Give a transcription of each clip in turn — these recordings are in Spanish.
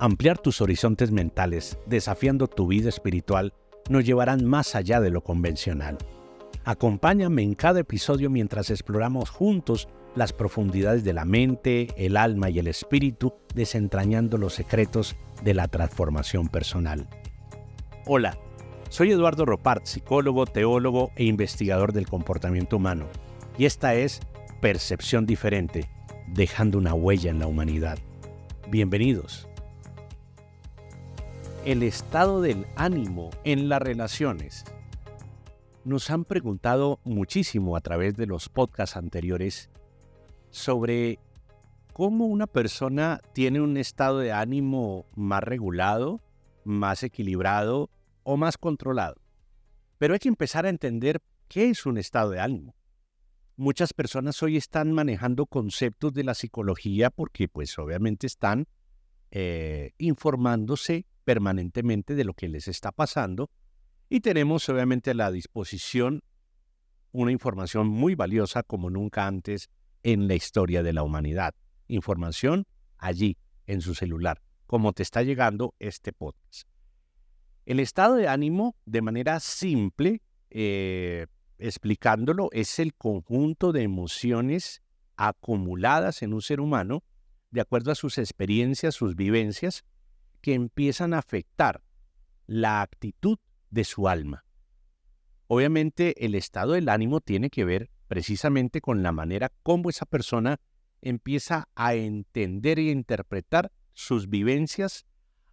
Ampliar tus horizontes mentales, desafiando tu vida espiritual, nos llevarán más allá de lo convencional. Acompáñame en cada episodio mientras exploramos juntos las profundidades de la mente, el alma y el espíritu, desentrañando los secretos de la transformación personal. Hola, soy Eduardo Ropart, psicólogo, teólogo e investigador del comportamiento humano, y esta es Percepción Diferente, dejando una huella en la humanidad. Bienvenidos. El estado del ánimo en las relaciones. Nos han preguntado muchísimo a través de los podcasts anteriores sobre cómo una persona tiene un estado de ánimo más regulado, más equilibrado o más controlado. Pero hay que empezar a entender qué es un estado de ánimo. Muchas personas hoy están manejando conceptos de la psicología porque pues obviamente están informándose permanentemente de lo que les está pasando y tenemos obviamente a la disposición una información muy valiosa como nunca antes en la historia de la humanidad. Información allí, en su celular, como te está llegando este podcast. El estado de ánimo, de manera simple, explicándolo, es el conjunto de emociones acumuladas en un ser humano de acuerdo a sus experiencias, sus vivencias, que empiezan a afectar la actitud de su alma. Obviamente, el estado del ánimo tiene que ver precisamente con la manera como esa persona empieza a entender e interpretar sus vivencias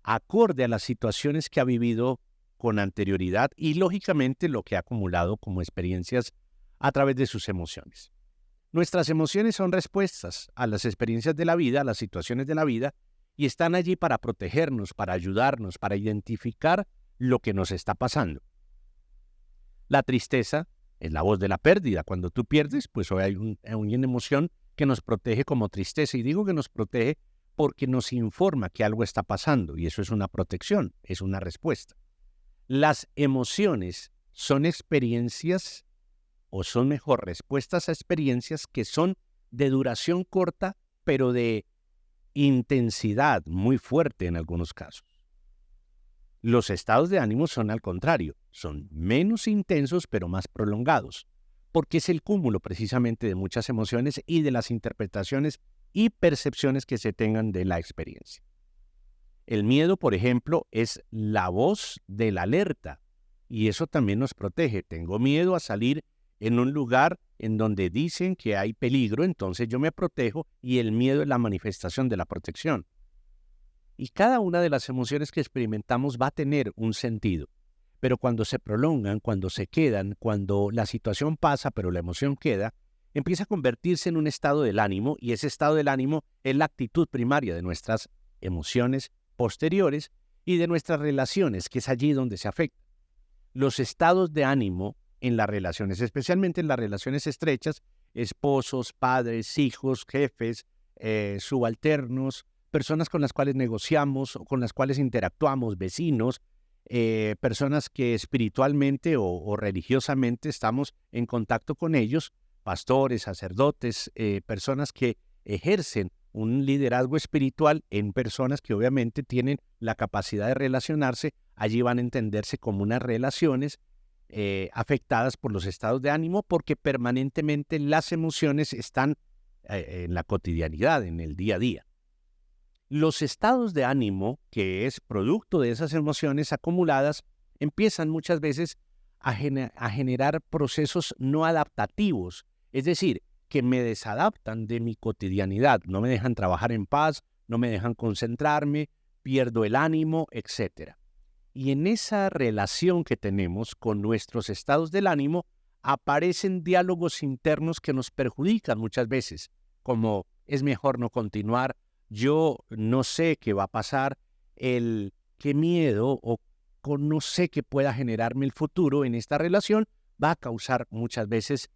acorde a las situaciones que ha vivido con anterioridad y, lógicamente, lo que ha acumulado como experiencias a través de sus emociones. Nuestras emociones son respuestas a las experiencias de la vida, a las situaciones de la vida, y están allí para protegernos, para ayudarnos, para identificar lo que nos está pasando. La tristeza es la voz de la pérdida. Cuando tú pierdes, pues hay una emoción que nos protege como tristeza. Y digo que nos protege porque nos informa que algo está pasando. Y eso es una protección, es una respuesta. Las emociones son experiencias, o son mejor, respuestas a experiencias que son de duración corta, pero de intensidad muy fuerte en algunos casos. Los estados de ánimo son al contrario, son menos intensos pero más prolongados, porque es el cúmulo precisamente de muchas emociones y de las interpretaciones y percepciones que se tengan de la experiencia. El miedo, por ejemplo, es la voz de la alerta y eso también nos protege. Tengo miedo a salir en un lugar en donde dicen que hay peligro, entonces yo me protejo y el miedo es la manifestación de la protección. Y cada una de las emociones que experimentamos va a tener un sentido, pero cuando se prolongan, cuando se quedan, cuando la situación pasa pero la emoción queda, empieza a convertirse en un estado del ánimo y ese estado del ánimo es la actitud primaria de nuestras emociones posteriores y de nuestras relaciones, que es allí donde se afecta. Los estados de ánimo en las relaciones, especialmente en las relaciones estrechas, esposos, padres, hijos, jefes, subalternos, personas con las cuales negociamos o con las cuales interactuamos, vecinos, personas que espiritualmente o religiosamente estamos en contacto con ellos, pastores, sacerdotes, personas que ejercen un liderazgo espiritual en personas que obviamente tienen la capacidad de relacionarse, allí van a entenderse como unas relaciones afectadas por los estados de ánimo porque permanentemente las emociones están en la cotidianidad, en el día a día. Los estados de ánimo, que es producto de esas emociones acumuladas, empiezan muchas veces a generar procesos no adaptativos, es decir, que me desadaptan de mi cotidianidad, no me dejan trabajar en paz, no me dejan concentrarme, pierdo el ánimo, etc. Y en esa relación que tenemos con nuestros estados del ánimo, aparecen diálogos internos que nos perjudican muchas veces, como es mejor no continuar, yo no sé qué va a pasar, el qué miedo o no sé qué pueda generarme el futuro en esta relación, va a causar muchas veces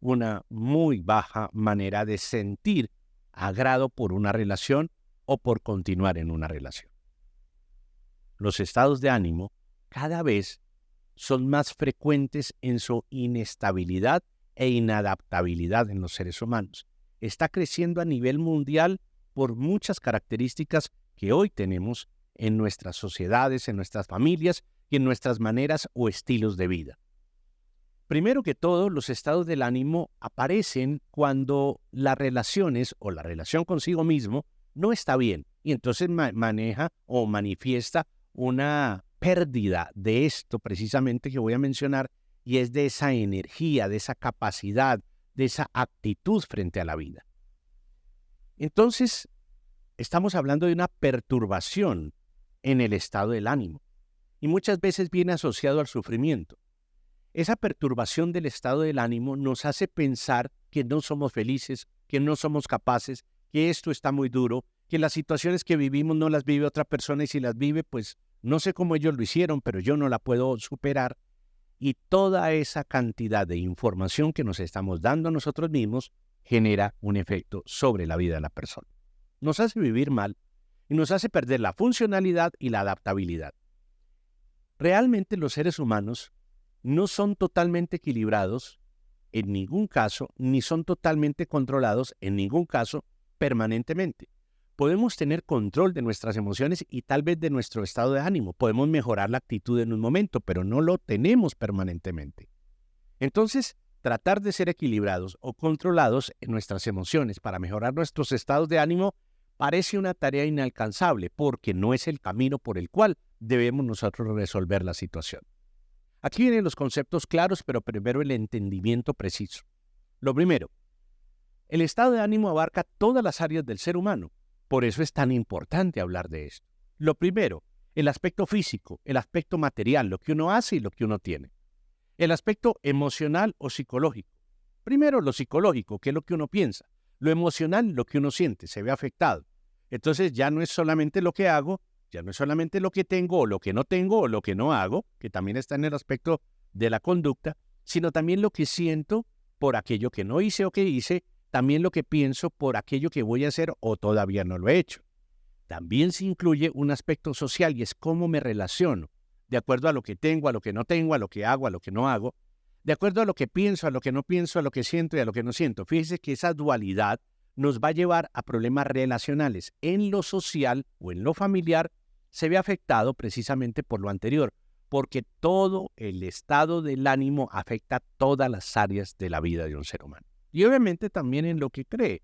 una muy baja manera de sentir agrado por una relación o por continuar en una relación. Los estados de ánimo cada vez son más frecuentes en su inestabilidad e inadaptabilidad en los seres humanos. Está creciendo a nivel mundial por muchas características que hoy tenemos en nuestras sociedades, en nuestras familias y en nuestras maneras o estilos de vida. Primero que todo, los estados del ánimo aparecen cuando las relaciones o la relación consigo mismo no está bien y entonces maneja o manifiesta una pérdida de esto precisamente que voy a mencionar, y es de esa energía, de esa capacidad, de esa actitud frente a la vida. Entonces, estamos hablando de una perturbación en el estado del ánimo y muchas veces viene asociado al sufrimiento. Esa perturbación del estado del ánimo nos hace pensar que no somos felices, que no somos capaces, que esto está muy duro, que las situaciones que vivimos no las vive otra persona y si las vive, pues no sé cómo ellos lo hicieron, pero yo no la puedo superar. Y toda esa cantidad de información que nos estamos dando a nosotros mismos genera un efecto sobre la vida de la persona. Nos hace vivir mal y nos hace perder la funcionalidad y la adaptabilidad. Realmente los seres humanos no son totalmente equilibrados en ningún caso, ni son totalmente controlados en ningún caso permanentemente. Podemos tener control de nuestras emociones y tal vez de nuestro estado de ánimo. Podemos mejorar la actitud en un momento, pero no lo tenemos permanentemente. Entonces, tratar de ser equilibrados o controlados en nuestras emociones para mejorar nuestros estados de ánimo parece una tarea inalcanzable porque no es el camino por el cual debemos nosotros resolver la situación. Aquí vienen los conceptos claros, pero primero el entendimiento preciso. Lo primero, el estado de ánimo abarca todas las áreas del ser humano. Por eso es tan importante hablar de esto. Lo primero, el aspecto físico, el aspecto material, lo que uno hace y lo que uno tiene. El aspecto emocional o psicológico. Primero lo psicológico, que es lo que uno piensa. Lo emocional, lo que uno siente, se ve afectado. Entonces ya no es solamente lo que hago, ya no es solamente lo que tengo o lo que no tengo o lo que no hago, que también está en el aspecto de la conducta, sino también lo que siento por aquello que no hice o que hice, también lo que pienso por aquello que voy a hacer o todavía no lo he hecho. También se incluye un aspecto social y es cómo me relaciono, de acuerdo a lo que tengo, a lo que no tengo, a lo que hago, a lo que no hago, de acuerdo a lo que pienso, a lo que no pienso, a lo que siento y a lo que no siento. Fíjese que esa dualidad nos va a llevar a problemas relacionales. En lo social o en lo familiar se ve afectado precisamente por lo anterior, porque todo el estado del ánimo afecta todas las áreas de la vida de un ser humano. Y obviamente también en lo que cree,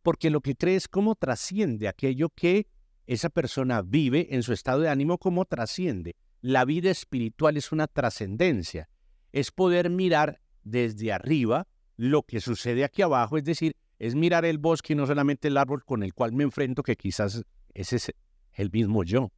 porque lo que cree es cómo trasciende aquello que esa persona vive en su estado de ánimo, cómo trasciende. La vida espiritual es una trascendencia, es poder mirar desde arriba lo que sucede aquí abajo, es decir, es mirar el bosque y no solamente el árbol con el cual me enfrento, que quizás ese es el mismo yo,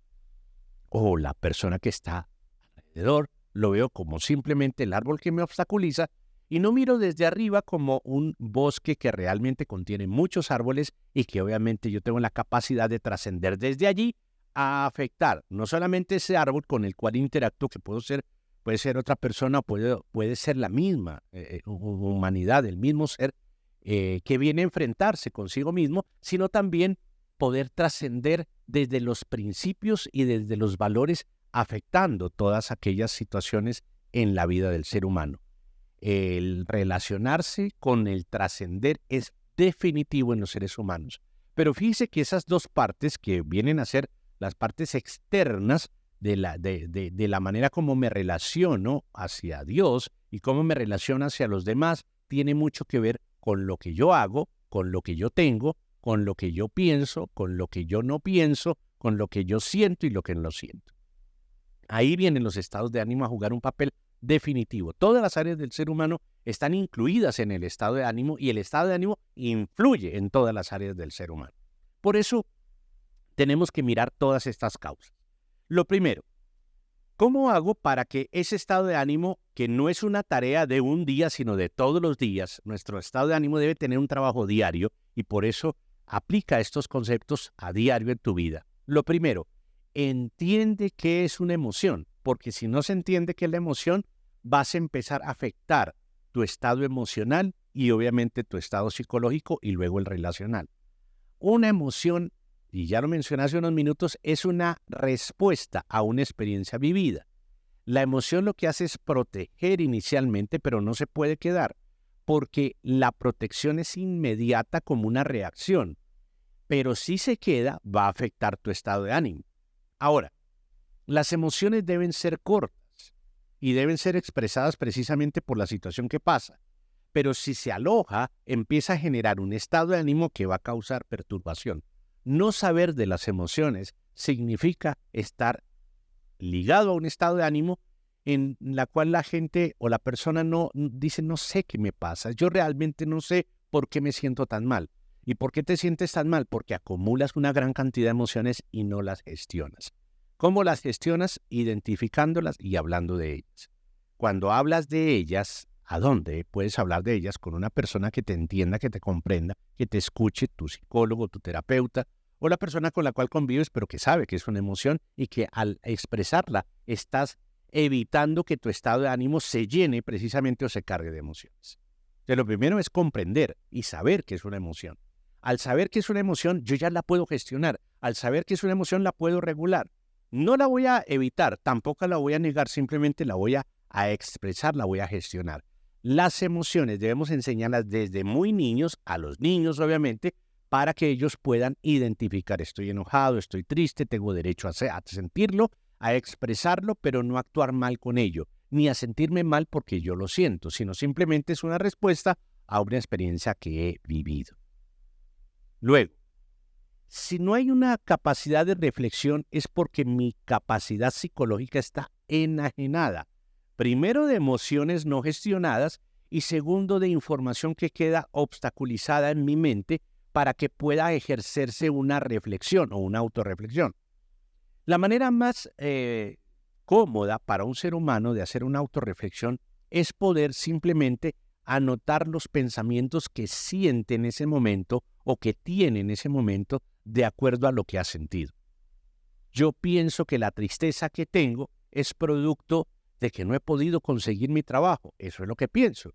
o la persona que está alrededor, lo veo como simplemente el árbol que me obstaculiza, y no miro desde arriba como un bosque que realmente contiene muchos árboles y que obviamente yo tengo la capacidad de trascender desde allí a afectar no solamente ese árbol con el cual interactúo, que puede ser otra persona, puede ser la misma humanidad, el mismo ser que viene a enfrentarse consigo mismo, sino también poder trascender desde los principios y desde los valores, afectando todas aquellas situaciones en la vida del ser humano. El relacionarse con el trascender es definitivo en los seres humanos. Pero fíjese que esas dos partes que vienen a ser las partes externas de la manera como me relaciono hacia Dios y cómo me relaciono hacia los demás, tiene mucho que ver con lo que yo hago, con lo que yo tengo, con lo que yo pienso, con lo que yo no pienso, con lo que yo siento y lo que no siento. Ahí vienen los estados de ánimo a jugar un papel definitivo. Todas las áreas del ser humano están incluidas en el estado de ánimo y el estado de ánimo influye en todas las áreas del ser humano. Por eso tenemos que mirar todas estas causas. Lo primero, ¿cómo hago para que ese estado de ánimo, que no es una tarea de un día, sino de todos los días, nuestro estado de ánimo debe tener un trabajo diario y por eso aplica estos conceptos a diario en tu vida? Lo primero, entiende qué es una emoción, porque si no se entiende qué es la emoción, vas a empezar a afectar tu estado emocional y obviamente tu estado psicológico y luego el relacional. Una emoción, y ya lo mencioné hace unos minutos, es una respuesta a una experiencia vivida. La emoción lo que hace es proteger inicialmente, pero no se puede quedar, porque la protección es inmediata como una reacción, pero si se queda va a afectar tu estado de ánimo. Ahora, las emociones deben ser cortas y deben ser expresadas precisamente por la situación que pasa. Pero si se aloja, empieza a generar un estado de ánimo que va a causar perturbación. No saber de las emociones significa estar ligado a un estado de ánimo en la cual la gente o la persona no dice, no sé qué me pasa, yo realmente no sé por qué me siento tan mal. ¿Y por qué te sientes tan mal? Porque acumulas una gran cantidad de emociones y no las gestionas. ¿Cómo las gestionas? Identificándolas y hablando de ellas. Cuando hablas de ellas, ¿a dónde? Puedes hablar de ellas con una persona que te entienda, que te comprenda, que te escuche, tu psicólogo, tu terapeuta, o la persona con la cual convives, pero que sabe que es una emoción y que al expresarla estás evitando que tu estado de ánimo se llene precisamente o se cargue de emociones. Entonces, lo primero es comprender y saber que es una emoción. Al saber que es una emoción, yo ya la puedo gestionar. Al saber que es una emoción, la puedo regular. No la voy a evitar, tampoco la voy a negar, simplemente la voy a expresar, la voy a gestionar. Las emociones debemos enseñarlas desde muy niños, a los niños obviamente, para que ellos puedan identificar, estoy enojado, estoy triste, tengo derecho a sentirlo, a expresarlo, pero no actuar mal con ello, ni a sentirme mal porque yo lo siento, sino simplemente es una respuesta a una experiencia que he vivido. Luego, si no hay una capacidad de reflexión es porque mi capacidad psicológica está enajenada. Primero, de emociones no gestionadas y segundo, de información que queda obstaculizada en mi mente para que pueda ejercerse una reflexión o una autorreflexión. La manera más cómoda para un ser humano de hacer una autorreflexión es poder simplemente anotar los pensamientos que siente en ese momento o que tiene en ese momento de acuerdo a lo que ha sentido. Yo pienso que la tristeza que tengo es producto de que no he podido conseguir mi trabajo. Eso es lo que pienso.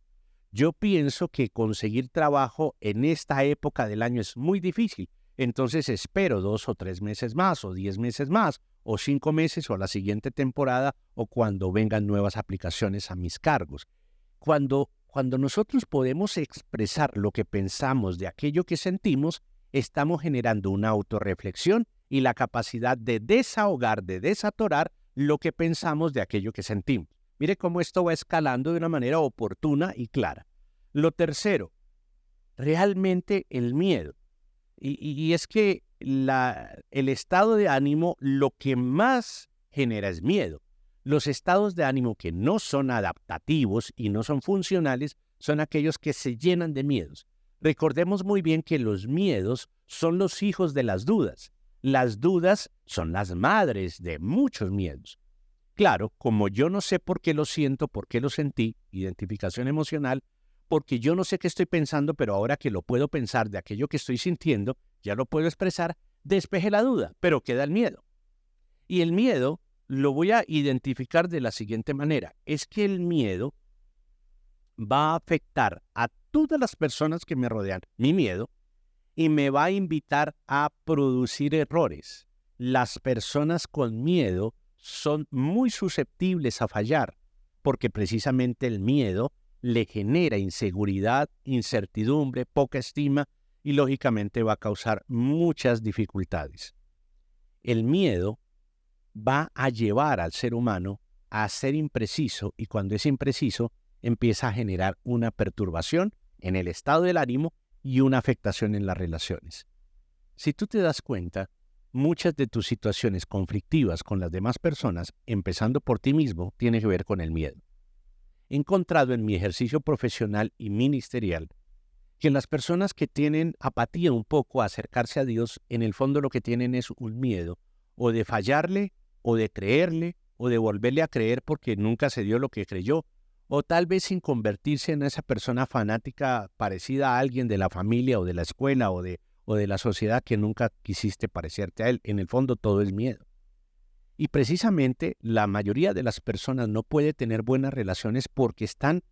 Yo pienso que conseguir trabajo en esta época del año es muy difícil. Entonces espero 2 o 3 meses más, o 10 meses más, o 5 meses, o a la siguiente temporada, o cuando vengan nuevas aplicaciones a mis cargos. Cuando nosotros podemos expresar lo que pensamos de aquello que sentimos, estamos generando una autorreflexión y la capacidad de desahogar, de desatorar lo que pensamos de aquello que sentimos. Mire cómo esto va escalando de una manera oportuna y clara. Lo tercero, realmente el miedo. Y es que el estado de ánimo lo que más genera es miedo. Los estados de ánimo que no son adaptativos y no son funcionales son aquellos que se llenan de miedos. Recordemos muy bien que los miedos son los hijos de las dudas. Las dudas son las madres de muchos miedos. Claro, como yo no sé por qué lo siento, por qué lo sentí, identificación emocional, porque yo no sé qué estoy pensando, pero ahora que lo puedo pensar de aquello que estoy sintiendo, ya lo puedo expresar, despeje la duda, pero queda el miedo. Y el miedo lo voy a identificar de la siguiente manera. Es que el miedo va a afectar a todas las personas que me rodean, mi miedo, y me va a invitar a producir errores. Las personas con miedo son muy susceptibles a fallar, porque precisamente el miedo le genera inseguridad, incertidumbre, poca estima y lógicamente va a causar muchas dificultades. El miedo va a llevar al ser humano a ser impreciso y cuando es impreciso empieza a generar una perturbación en el estado del ánimo y una afectación en las relaciones. Si tú te das cuenta, muchas de tus situaciones conflictivas con las demás personas, empezando por ti mismo, tienen que ver con el miedo. He encontrado en mi ejercicio profesional y ministerial que las personas que tienen apatía un poco a acercarse a Dios, en el fondo lo que tienen es un miedo, o de fallarle, o de creerle, o de volverle a creer porque nunca se dio lo que creyó, o tal vez sin convertirse en esa persona fanática parecida a alguien de la familia o de la escuela o de la sociedad que nunca quisiste parecerte a él. En el fondo todo es miedo. Y precisamente la mayoría de las personas no puede tener buenas relaciones porque están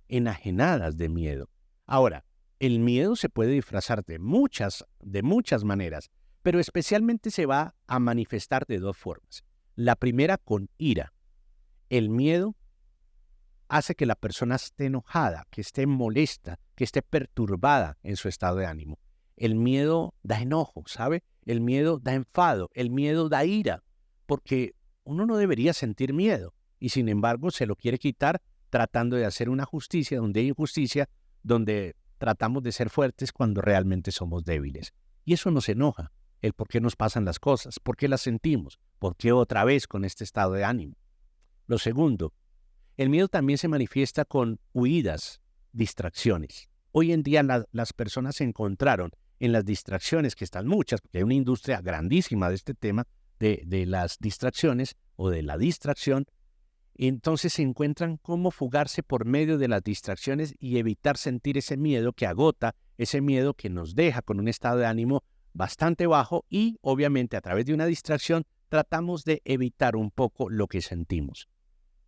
enajenadas de miedo. Ahora, el miedo se puede disfrazar de muchas maneras, pero especialmente se va a manifestar de 2 formas. La primera, con ira. El miedo hace que la persona esté enojada, que esté molesta, que esté perturbada en su estado de ánimo. El miedo da enojo, ¿sabe? El miedo da enfado, el miedo da ira. porque uno no debería sentir miedo y sin embargo se lo quiere quitar tratando de hacer una justicia donde hay injusticia, donde tratamos de ser fuertes cuando realmente somos débiles. Y eso nos enoja, el por qué nos pasan las cosas, por qué las sentimos, por qué otra vez con este estado de ánimo. Lo segundo, el miedo también se manifiesta con huidas, distracciones. Hoy en día las personas se encontraron en las distracciones, que están muchas, porque hay una industria grandísima de este tema, de las distracciones o de la distracción. Entonces se encuentran cómo fugarse por medio de las distracciones y evitar sentir ese miedo que agota, ese miedo que nos deja con un estado de ánimo bastante bajo y obviamente a través de una distracción tratamos de evitar un poco lo que sentimos,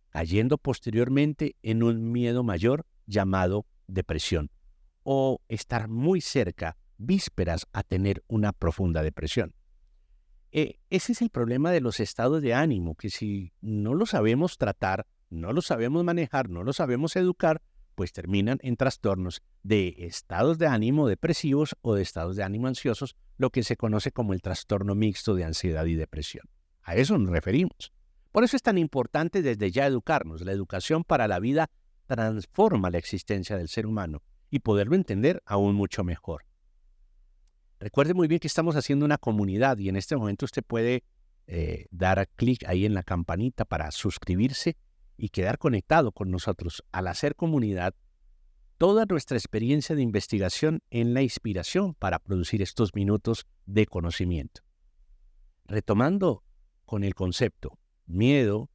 cayendo posteriormente en un miedo mayor llamado depresión o estar muy cerca, vísperas a tener una profunda depresión. Ese es el problema de los estados de ánimo, que si no lo sabemos tratar, no lo sabemos manejar, no lo sabemos educar, pues terminan en trastornos de estados de ánimo depresivos o de estados de ánimo ansiosos, lo que se conoce como el trastorno mixto de ansiedad y depresión. A eso nos referimos. Por eso es tan importante desde ya educarnos. La educación para la vida transforma la existencia del ser humano y poderlo entender aún mucho mejor. Recuerde muy bien que estamos haciendo una comunidad y en este momento usted puede dar clic ahí en la campanita para suscribirse y quedar conectado con nosotros. Al hacer comunidad, toda nuestra experiencia de investigación en la inspiración para producir estos minutos de conocimiento. Retomando con el concepto, miedo,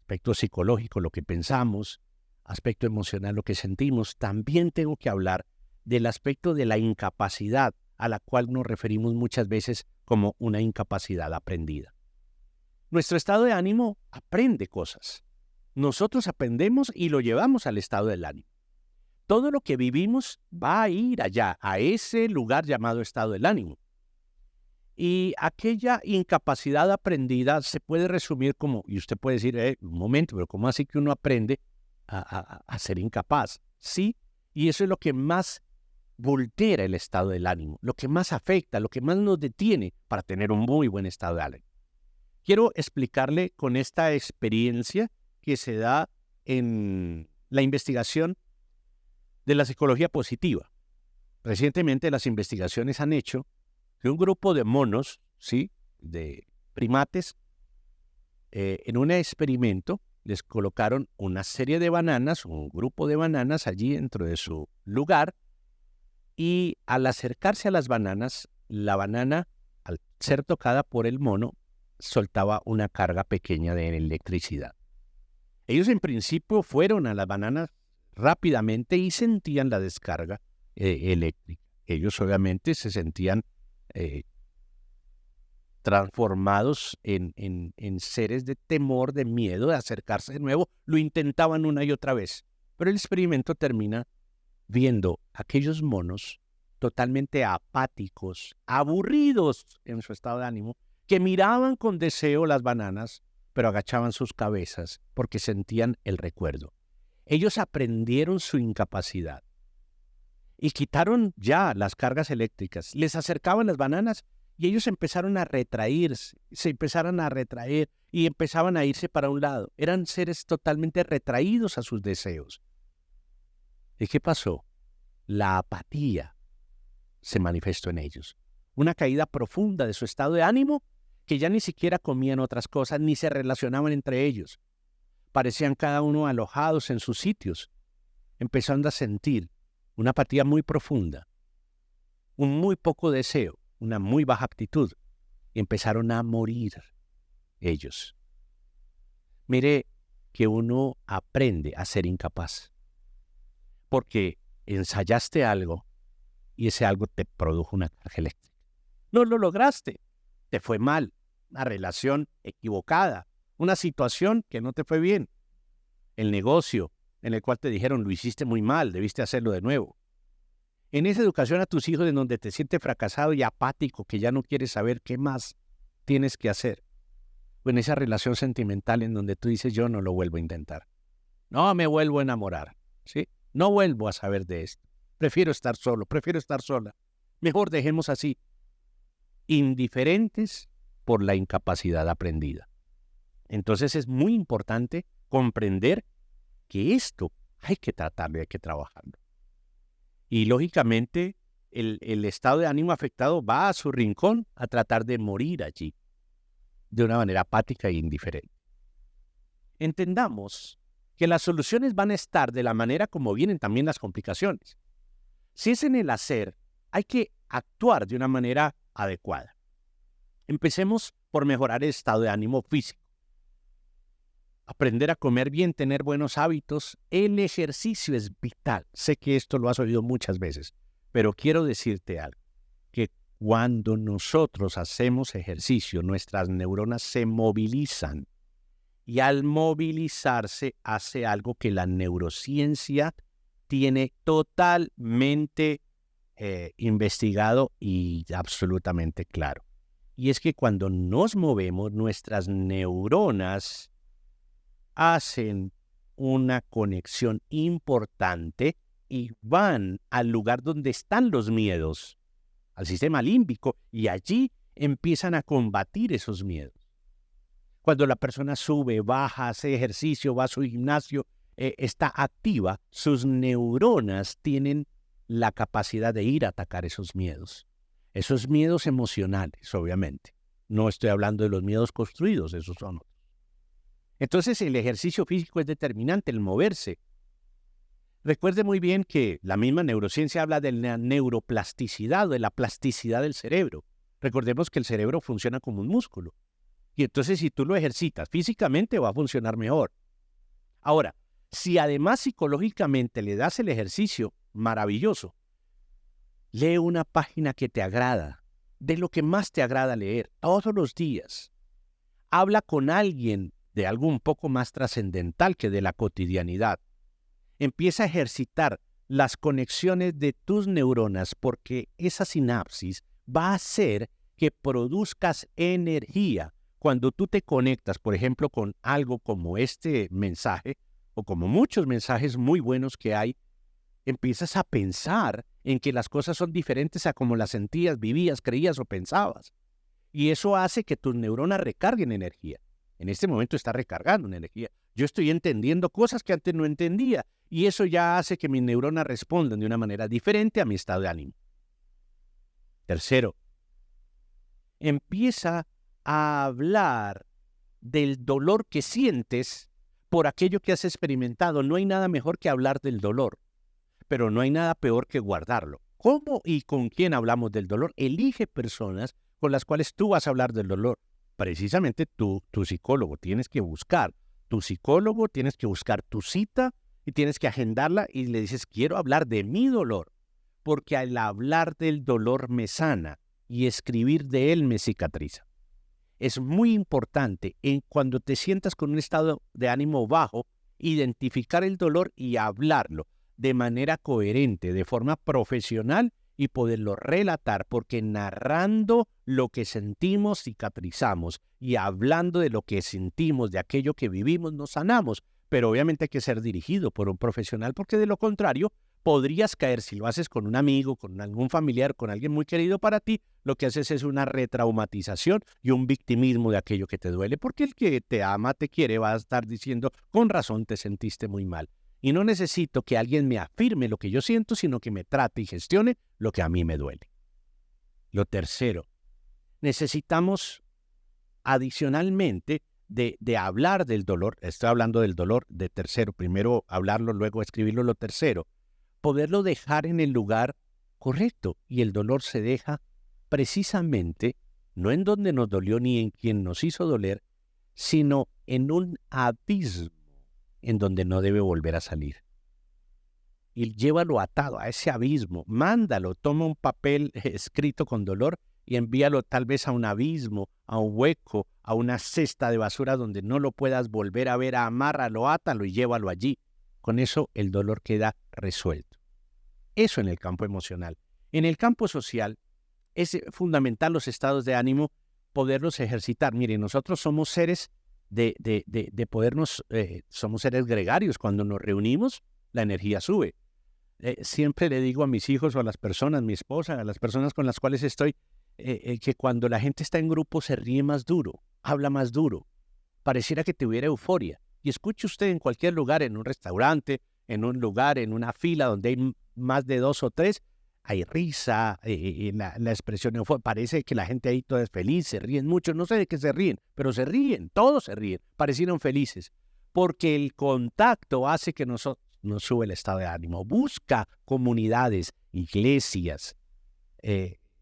aspecto psicológico, lo que pensamos, aspecto emocional, lo que sentimos, también tengo que hablar del aspecto de la incapacidad, a la cual nos referimos muchas veces como una incapacidad aprendida. Nuestro estado de ánimo aprende cosas. Nosotros aprendemos y lo llevamos al estado del ánimo. Todo lo que vivimos va a ir allá, a ese lugar llamado estado del ánimo. Y aquella incapacidad aprendida se puede resumir como, y usted puede decir, un momento, pero ¿cómo así que uno aprende a ser incapaz? Sí, y eso es lo que más voltera el estado del ánimo, lo que más afecta, lo que más nos detiene para tener un muy buen estado de ánimo. Quiero explicarle con esta experiencia que se da en la investigación de la psicología positiva. Recientemente las investigaciones han hecho que un grupo de monos, ¿sí?, de primates, en un experimento les colocaron una serie de bananas, un grupo de bananas allí dentro de su lugar, y al acercarse a las bananas, la banana, al ser tocada por el mono, soltaba una carga pequeña de electricidad. Ellos en principio fueron a las bananas rápidamente y sentían la descarga eléctrica. Ellos obviamente se sentían transformados en seres de temor, de miedo, de acercarse de nuevo. Lo intentaban una y otra vez. Pero el experimento termina viendo aquellos monos totalmente apáticos, aburridos en su estado de ánimo, que miraban con deseo las bananas, pero agachaban sus cabezas porque sentían el recuerdo. Ellos aprendieron su incapacidad y quitaron ya las cargas eléctricas. Les acercaban las bananas y ellos empezaron a retraerse, se empezaron a retraer y empezaban a irse para un lado. Eran seres totalmente retraídos a sus deseos. ¿Y qué pasó? La apatía se manifestó en ellos. Una caída profunda de su estado de ánimo, que ya ni siquiera comían otras cosas ni se relacionaban entre ellos. Parecían cada uno alojados en sus sitios, empezando a sentir una apatía muy profunda, un muy poco deseo, una muy baja aptitud, y empezaron a morir ellos. Mire que uno aprende a ser incapaz, porque ensayaste algo y ese algo te produjo una carga eléctrica. No lo lograste, te fue mal, una relación equivocada, una situación que no te fue bien, el negocio en el cual te dijeron lo hiciste muy mal, debiste hacerlo de nuevo. En esa educación a tus hijos en donde te sientes fracasado y apático, que ya no quieres saber qué más tienes que hacer. O en esa relación sentimental en donde tú dices yo no lo vuelvo a intentar. No me vuelvo a enamorar, ¿sí? No vuelvo a saber de esto. Prefiero estar solo, prefiero estar sola. Mejor dejemos así. Indiferentes por la incapacidad aprendida. Entonces es muy importante comprender que esto hay que tratarlo y hay que trabajarlo. Y lógicamente el estado de ánimo afectado va a su rincón a tratar de morir allí de una manera apática e indiferente. Entendamos que las soluciones van a estar de la manera como vienen también las complicaciones. Si es en el hacer, hay que actuar de una manera adecuada. Empecemos por mejorar el estado de ánimo físico. Aprender a comer bien, tener buenos hábitos. El ejercicio es vital. Sé que esto lo has oído muchas veces, pero quiero decirte algo, que cuando nosotros hacemos ejercicio, nuestras neuronas se movilizan y al movilizarse hace algo que la neurociencia tiene totalmente investigado y absolutamente claro. Y es que cuando nos movemos, nuestras neuronas hacen una conexión importante y van al lugar donde están los miedos, al sistema límbico, y allí empiezan a combatir esos miedos. Cuando la persona sube, baja, hace ejercicio, va a su gimnasio, está activa, sus neuronas tienen la capacidad de ir a atacar esos miedos emocionales, obviamente. No estoy hablando de los miedos construidos, esos son otros. Entonces el ejercicio físico es determinante, el moverse. Recuerde muy bien que la misma neurociencia habla de la neuroplasticidad, de la plasticidad del cerebro. Recordemos que el cerebro funciona como un músculo. Y entonces si tú lo ejercitas físicamente va a funcionar mejor. Ahora, si además psicológicamente le das el ejercicio, maravilloso. Lee una página que te agrada, de lo que más te agrada leer, todos los días. Habla con alguien de algo un poco más trascendental que de la cotidianidad. Empieza a ejercitar las conexiones de tus neuronas porque esa sinapsis va a hacer que produzcas energía. Cuando tú te conectas, por ejemplo, con algo como este mensaje o como muchos mensajes muy buenos que hay, empiezas a pensar en que las cosas son diferentes a como las sentías, vivías, creías o pensabas. Y eso hace que tus neuronas recarguen energía. En este momento está recargando energía. Yo estoy entendiendo cosas que antes no entendía y eso ya hace que mis neuronas respondan de una manera diferente a mi estado de ánimo. Tercero, empieza a hablar del dolor que sientes por aquello que has experimentado. No hay nada mejor que hablar del dolor, pero no hay nada peor que guardarlo. ¿Cómo y con quién hablamos del dolor? Elige personas con las cuales tú vas a hablar del dolor. Precisamente tu psicólogo, tienes que buscar tu psicólogo, tienes que buscar tu cita y tienes que agendarla y le dices, quiero hablar de mi dolor, porque al hablar del dolor me sana y escribir de él me cicatriza. Es muy importante cuando te sientas con un estado de ánimo bajo, identificar el dolor y hablarlo de manera coherente, de forma profesional y poderlo relatar, porque narrando lo que sentimos cicatrizamos y hablando de lo que sentimos, de aquello que vivimos, nos sanamos. Pero obviamente hay que ser dirigido por un profesional, porque de lo contrario podrías caer, si lo haces con un amigo, con algún familiar, con alguien muy querido para ti, lo que haces es una retraumatización y un victimismo de aquello que te duele, porque el que te ama, te quiere, va a estar diciendo, con razón te sentiste muy mal. Y no necesito que alguien me afirme lo que yo siento, sino que me trate y gestione lo que a mí me duele. Lo tercero, necesitamos adicionalmente de hablar del dolor. Estoy hablando del dolor de tercero. Primero hablarlo, luego escribirlo. Lo tercero, poderlo dejar en el lugar correcto. Y el dolor se deja precisamente no en donde nos dolió ni en quien nos hizo doler, sino en un abismo en donde no debe volver a salir. Y llévalo atado a ese abismo, mándalo, toma un papel escrito con dolor y envíalo tal vez a un abismo, a un hueco, a una cesta de basura donde no lo puedas volver a ver, amárralo, átalo y llévalo allí. Con eso el dolor queda resuelto. Eso en el campo emocional. En el campo social es fundamental los estados de ánimo, poderlos ejercitar. Mire, nosotros somos seres somos seres gregarios. Cuando nos reunimos, la energía sube. Siempre le digo a mis hijos o a las personas, mi esposa, a las personas con las cuales estoy, que cuando la gente está en grupo se ríe más duro, habla más duro, pareciera que tuviera euforia. Y escuche usted en cualquier lugar, en un restaurante, en un lugar, en una fila donde hay más de 2 o 3, hay risa, la expresión euforia, parece que la gente ahí toda es feliz, se ríen mucho, no sé de qué se ríen, pero se ríen, todos se ríen, parecieron felices, porque el contacto hace que nos sube el estado de ánimo. Busca comunidades, iglesias,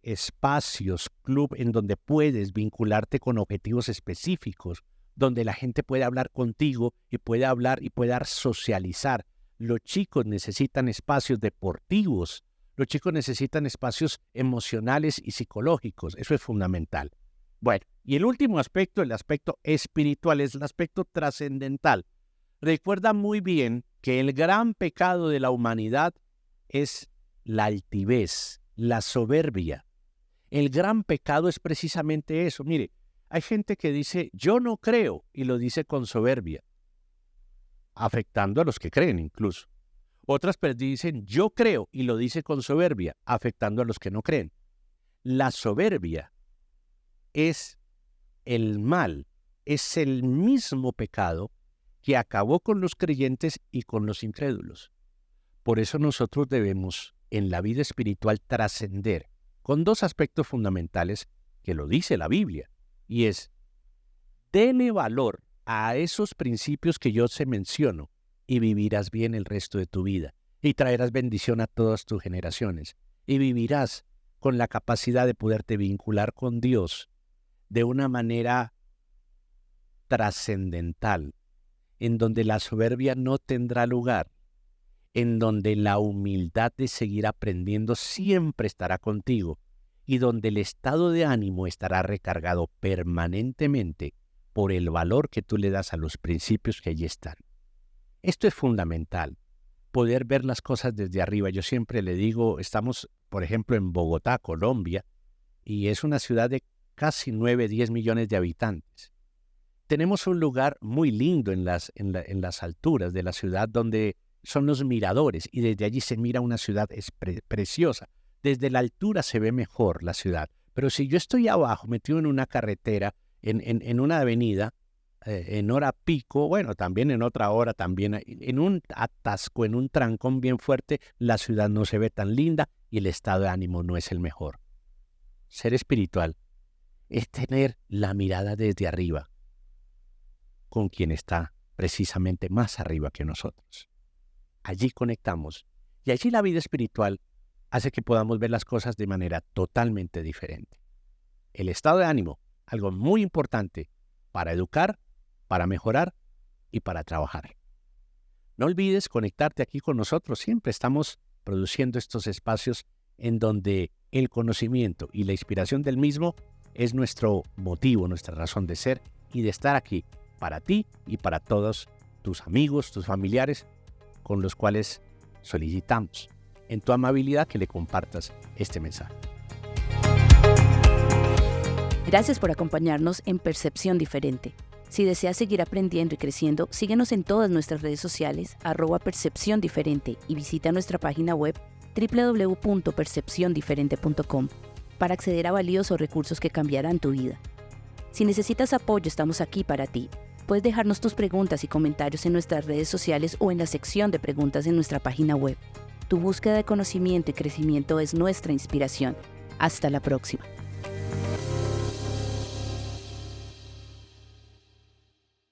espacios, club en donde puedes vincularte con objetivos específicos, donde la gente puede hablar contigo y puede hablar y pueda socializar. Los chicos necesitan espacios deportivos, los chicos necesitan espacios emocionales y psicológicos, eso es fundamental. Bueno, y el último aspecto, el aspecto espiritual, es el aspecto trascendental. Recuerda muy bien que el gran pecado de la humanidad es la altivez, la soberbia. El gran pecado es precisamente eso. Mire, hay gente que dice, yo no creo, y lo dice con soberbia, afectando a los que creen incluso. Otras dicen, yo creo, y lo dice con soberbia, afectando a los que no creen. La soberbia es el mal, es el mismo pecado que acabó con los creyentes y con los incrédulos. Por eso nosotros debemos, en la vida espiritual, trascender con 2 aspectos fundamentales que lo dice la Biblia, y es, dele valor a esos principios que yo te menciono y vivirás bien el resto de tu vida, y traerás bendición a todas tus generaciones, y vivirás con la capacidad de poderte vincular con Dios de una manera trascendental, en donde la soberbia no tendrá lugar, en donde la humildad de seguir aprendiendo siempre estará contigo y donde el estado de ánimo estará recargado permanentemente por el valor que tú le das a los principios que allí están. Esto es fundamental, poder ver las cosas desde arriba. Yo siempre le digo, estamos, por ejemplo, en Bogotá, Colombia, y es una ciudad de casi 9-10 millones de habitantes. Tenemos un lugar muy lindo en las alturas de la ciudad donde son los miradores y desde allí se mira una ciudad preciosa. Desde la altura se ve mejor la ciudad. Pero si yo estoy abajo, metido en una carretera, en una avenida, en hora pico, bueno, también en otra hora, también en un atasco, en un trancón bien fuerte, la ciudad no se ve tan linda y el estado de ánimo no es el mejor. Ser espiritual es tener la mirada desde arriba, con quien está precisamente más arriba que nosotros. Allí conectamos y allí la vida espiritual hace que podamos ver las cosas de manera totalmente diferente. El estado de ánimo, algo muy importante para educar, para mejorar y para trabajar. No olvides conectarte aquí con nosotros. Siempre estamos produciendo estos espacios en donde el conocimiento y la inspiración del mismo es nuestro motivo, nuestra razón de ser y de estar aquí para ti y para todos tus amigos, tus familiares, con los cuales solicitamos en tu amabilidad que le compartas este mensaje. Gracias por acompañarnos en Percepción Diferente. Si deseas seguir aprendiendo y creciendo, síguenos en todas nuestras redes sociales, @Percepción Diferente, y visita nuestra página web www.percepciondiferente.com para acceder a valiosos recursos que cambiarán tu vida. Si necesitas apoyo, estamos aquí para ti. Puedes dejarnos tus preguntas y comentarios en nuestras redes sociales o en la sección de preguntas en nuestra página web. Tu búsqueda de conocimiento y crecimiento es nuestra inspiración. Hasta la próxima.